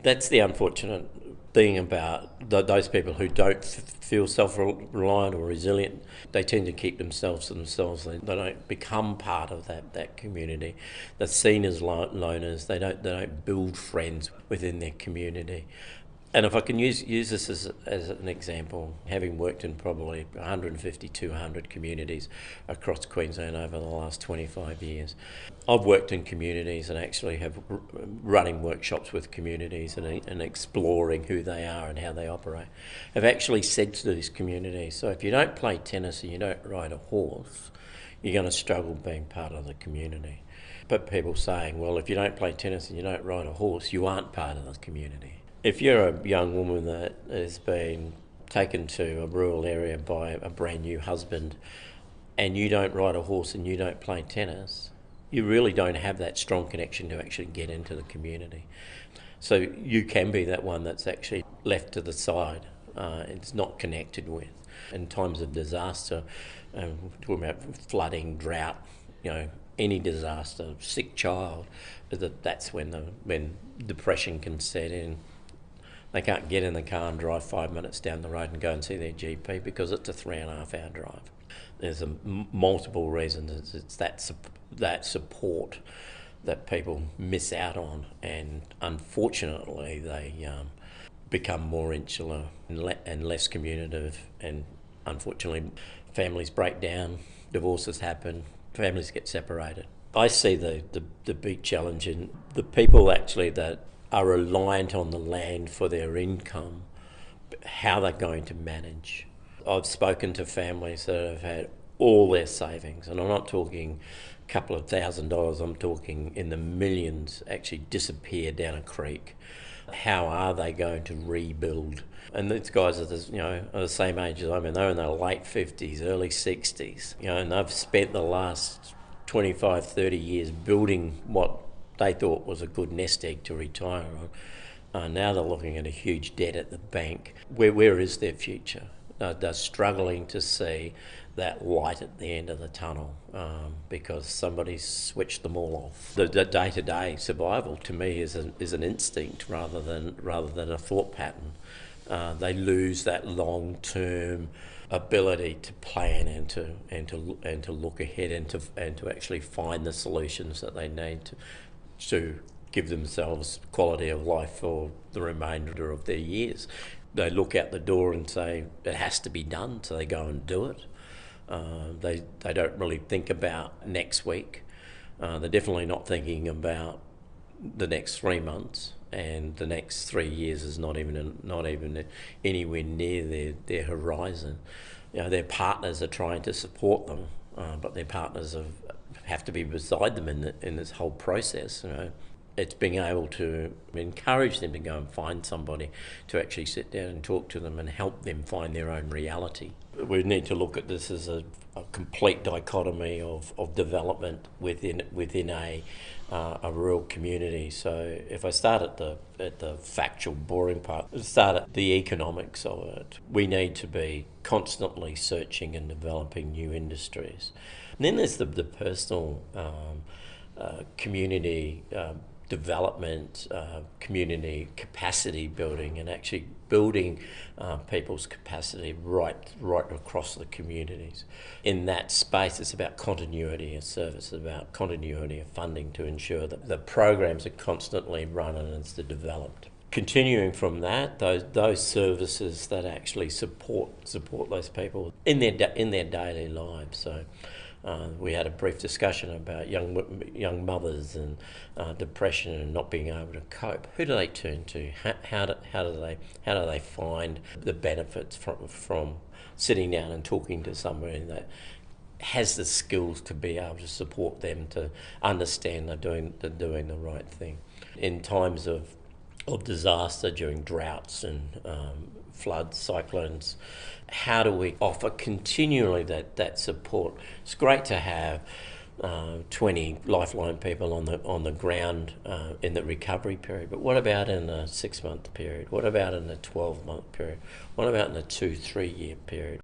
That's the unfortunate thing about those people who don't feel self-reliant or resilient. They tend to keep themselves to themselves. They don't become part of that community. They're seen as loners. They don't build friends within their community. And if I can use this as an example, having worked in probably 150, 200 communities across Queensland over the last 25 years, I've worked in communities and actually have running workshops with communities and exploring who they are and how they operate. I've actually said to these communities, so if you don't play tennis and you don't ride a horse, you're going to struggle being part of the community. But people saying, well, if you don't play tennis and you don't ride a horse, you aren't part of the community. If you're a young woman that has been taken to a rural area by a brand new husband and you don't ride a horse and you don't play tennis, you really don't have that strong connection to actually get into the community. So you can be that one that's actually left to the side. It's not connected with. In times of disaster, we're talking about flooding, drought, any disaster, sick child, that's when depression can set in. They can't get in the car and drive 5 minutes down the road and go and see their GP because it's a 3.5 hour drive. There's multiple reasons. It's that support that people miss out on, and unfortunately they become more insular and less communicative, and unfortunately families break down, divorces happen, families get separated. I see the big challenge in the people actually that are reliant on the land for their income, how they're going to manage. I've spoken to families that have had all their savings, and I'm not talking a couple of $1,000, I'm talking in the millions actually disappear down a creek. How are they going to rebuild? And these guys are the same age as I mean, they're in their late 50s, early 60s, and they've spent the last 25, 30 years building what they thought was a good nest egg to retire on. Now they're looking at a huge debt at the bank. Where is their future? They're struggling to see that light at the end of the tunnel because somebody's switched them all off. The day-to-day survival to me is an instinct rather than a thought pattern. They lose that long-term ability to plan and to look ahead and to actually find the solutions that they need to give themselves quality of life for the remainder of their years. They look out the door and say, it has to be done, so they go and do it. They don't really think about next week. They're definitely not thinking about the next 3 months, and the next 3 years is not even anywhere near their horizon. Their partners are trying to support them, but their partners have to be beside them in this whole process. It's being able to encourage them to go and find somebody to actually sit down and talk to them and help them find their own reality. We need to look at this as a complete dichotomy of development within a rural community. So if I start at the factual, boring part, start at the economics of it. We need to be constantly searching and developing new industries. And then there's the personal community development, community capacity building, and actually building people's capacity right across the communities. In that space, it's about continuity of service, it's about continuity of funding to ensure that the programs are constantly run and it's developed. Continuing from that, those services that actually support those people in their daily lives. So. We had a brief discussion about young mothers and depression and not being able to cope. Who do they turn to? How do they find the benefits from sitting down and talking to somebody that has the skills to be able to support them to understand they're doing the right thing in times of disaster, during droughts and floods, cyclones? How do we offer continually that support? It's great to have 20 Lifeline people on the ground in the recovery period, but what about in a 6-month period? What about in a 12-month period? What about in a 2-3 year period?